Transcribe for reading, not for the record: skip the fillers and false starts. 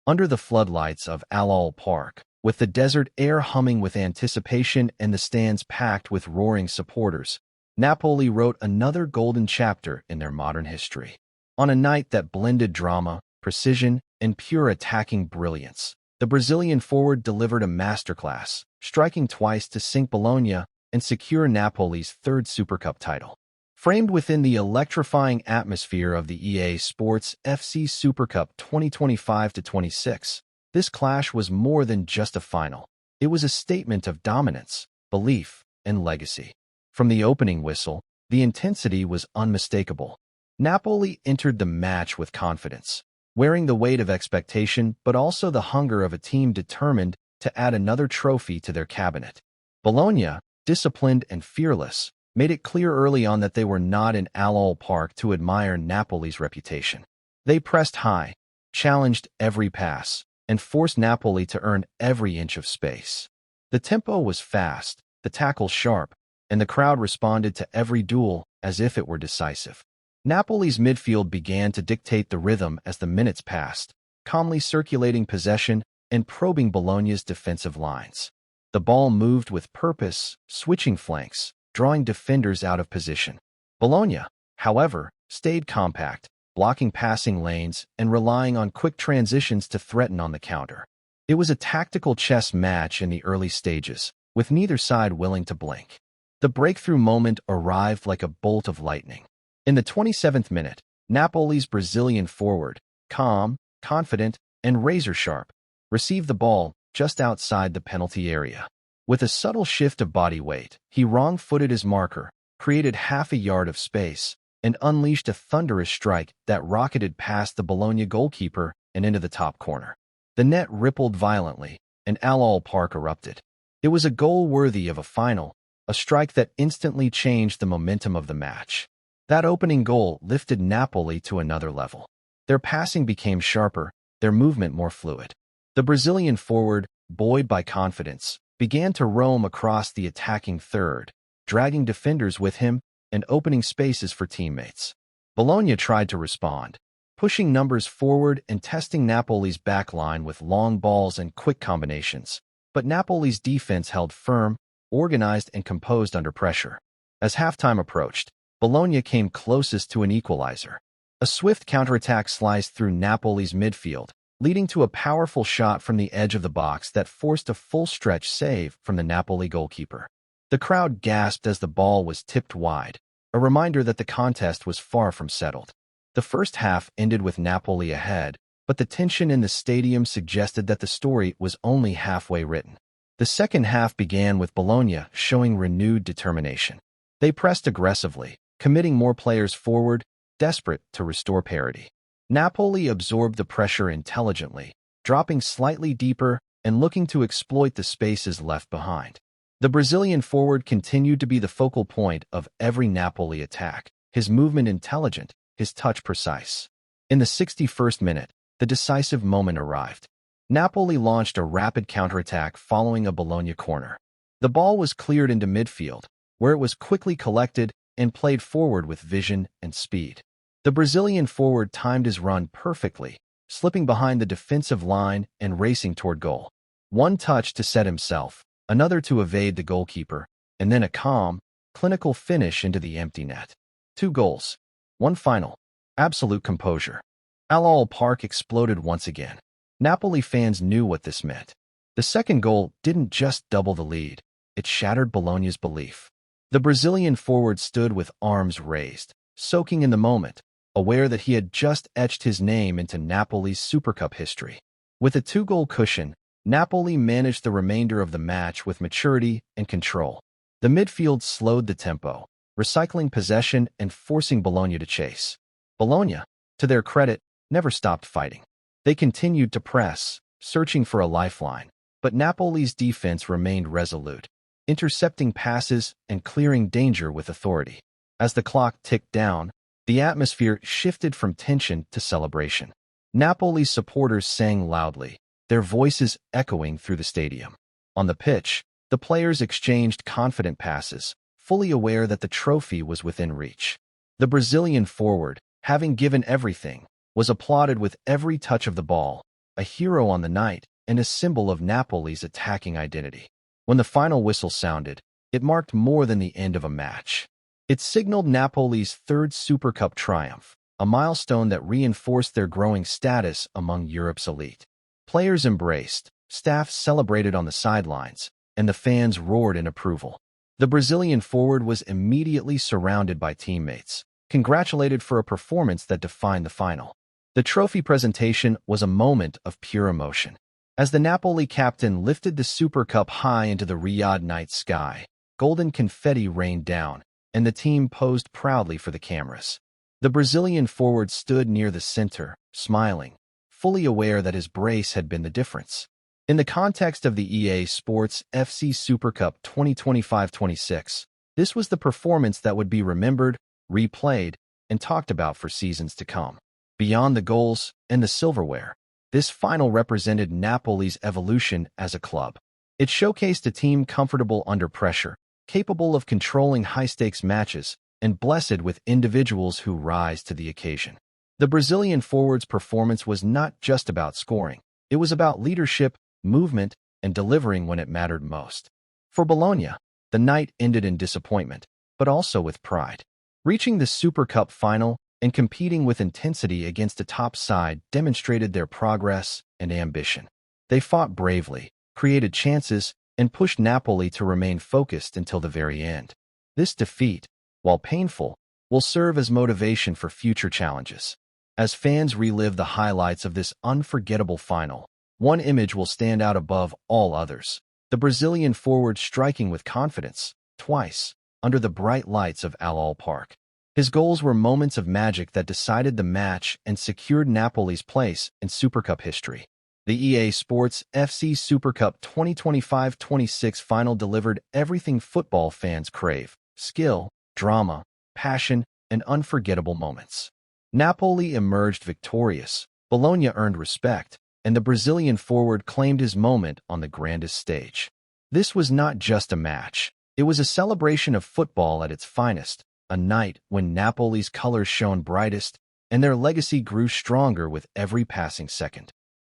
Under the floodlights of Al-Awwal Park, with the desert air humming with anticipation and the stands packed with roaring supporters, Napoli wrote another golden chapter in their modern history. On a night that blended drama, precision, and pure attacking brilliance, the Brazilian forward delivered a masterclass, striking twice to sink Bologna and secure Napoli's third Supercup title. Framed within the electrifying atmosphere of the EA SPORTS FC Supercup 2025-26, this clash was more than just a final. It was a statement of dominance, belief, and legacy. From the opening whistle, the intensity was unmistakable. Napoli entered the match with confidence, wearing the weight of expectation but also the hunger of a team determined to add another trophy to their cabinet. Bologna, disciplined and fearless, made it clear early on that they were not in Al-Awwal Park to admire Napoli's reputation. They pressed high, challenged every pass, and forced Napoli to earn every inch of space. The tempo was fast, the tackles sharp, and the crowd responded to every duel as if it were decisive. Napoli's midfield began to dictate the rhythm as the minutes passed, calmly circulating possession and probing Bologna's defensive lines. The ball moved with purpose, switching flanks, drawing defenders out of position. Bologna, however, stayed compact, blocking passing lanes and relying on quick transitions to threaten on the counter. It was a tactical chess match in the early stages, with neither side willing to blink. The breakthrough moment arrived like a bolt of lightning. In the 27th minute, Napoli's Brazilian forward, calm, confident, and razor-sharp, received the ball just outside the penalty area. With a subtle shift of body weight, he wrong-footed his marker, created half a yard of space, and unleashed a thunderous strike that rocketed past the Bologna goalkeeper and into the top corner. The net rippled violently, and Al-Awwal Park erupted. It was a goal worthy of a final, a strike that instantly changed the momentum of the match. That opening goal lifted Napoli to another level. Their passing became sharper, their movement more fluid. The Brazilian forward, buoyed by confidence, began to roam across the attacking third, dragging defenders with him and opening spaces for teammates. Bologna tried to respond, pushing numbers forward and testing Napoli's backline with long balls and quick combinations. But Napoli's defense held firm, organized and composed under pressure. As halftime approached, Bologna came closest to an equalizer. A swift counterattack sliced through Napoli's midfield, leading to a powerful shot from the edge of the box that forced a full-stretch save from the Napoli goalkeeper. The crowd gasped as the ball was tipped wide, a reminder that the contest was far from settled. The first half ended with Napoli ahead, but the tension in the stadium suggested that the story was only halfway written. The second half began with Bologna showing renewed determination. They pressed aggressively, committing more players forward, desperate to restore parity. Napoli absorbed the pressure intelligently, dropping slightly deeper and looking to exploit the spaces left behind. The Brazilian forward continued to be the focal point of every Napoli attack, his movement intelligent, his touch precise. In the 61st minute, the decisive moment arrived. Napoli launched a rapid counterattack following a Bologna corner. The ball was cleared into midfield, where it was quickly collected and played forward with vision and speed. The Brazilian forward timed his run perfectly, slipping behind the defensive line and racing toward goal. One touch to set himself, another to evade the goalkeeper, and then a calm, clinical finish into the empty net. 2 goals. 1 final. Absolute composure. Al-Awwal Park exploded once again. Napoli fans knew what this meant. The second goal didn't just double the lead, it shattered Bologna's belief. The Brazilian forward stood with arms raised, soaking in the moment, aware that he had just etched his name into Napoli's Supercup history. With a 2-goal cushion, Napoli managed the remainder of the match with maturity and control. The midfield slowed the tempo, recycling possession and forcing Bologna to chase. Bologna, to their credit, never stopped fighting. They continued to press, searching for a lifeline, but Napoli's defense remained resolute, intercepting passes and clearing danger with authority. As the clock ticked down, the atmosphere shifted from tension to celebration. Napoli's supporters sang loudly, their voices echoing through the stadium. On the pitch, the players exchanged confident passes, fully aware that the trophy was within reach. The Brazilian forward, having given everything, was applauded with every touch of the ball, a hero on the night, and a symbol of Napoli's attacking identity. When the final whistle sounded, it marked more than the end of a match. It signaled Napoli's third Supercup triumph, a milestone that reinforced their growing status among Europe's elite. Players embraced, staff celebrated on the sidelines, and the fans roared in approval. The Brazilian forward was immediately surrounded by teammates, congratulated for a performance that defined the final. The trophy presentation was a moment of pure emotion. As the Napoli captain lifted the Super Cup high into the Riyadh night sky, golden confetti rained down, and the team posed proudly for the cameras. The Brazilian forward stood near the center, smiling, fully aware that his brace had been the difference. In the context of the EA SPORTS FC Supercup 2025-26, this was the performance that would be remembered, replayed, and talked about for seasons to come. Beyond the goals and the silverware, this final represented Napoli's evolution as a club. It showcased a team comfortable under pressure, capable of controlling high-stakes matches, and blessed with individuals who rise to the occasion. The Brazilian forward's performance was not just about scoring. It was about leadership, movement, and delivering when it mattered most. For Bologna, the night ended in disappointment, but also with pride. Reaching the Super Cup final and competing with intensity against a top side demonstrated their progress and ambition. They fought bravely, created chances, and pushed Napoli to remain focused until the very end. This defeat, while painful, will serve as motivation for future challenges. As fans relive the highlights of this unforgettable final, one image will stand out above all others: the Brazilian forward striking with confidence, twice, under the bright lights of Al-Awwal Park. His goals were moments of magic that decided the match and secured Napoli's place in Supercup history. The EA SPORTS FC Supercup 2025-26 final delivered everything football fans crave: skill, drama, passion, and unforgettable moments. Napoli emerged victorious, Bologna earned respect, and the Brazilian forward claimed his moment on the grandest stage. This was not just a match. It was a celebration of football at its finest, a night when Napoli's colors shone brightest and their legacy grew stronger with every passing second.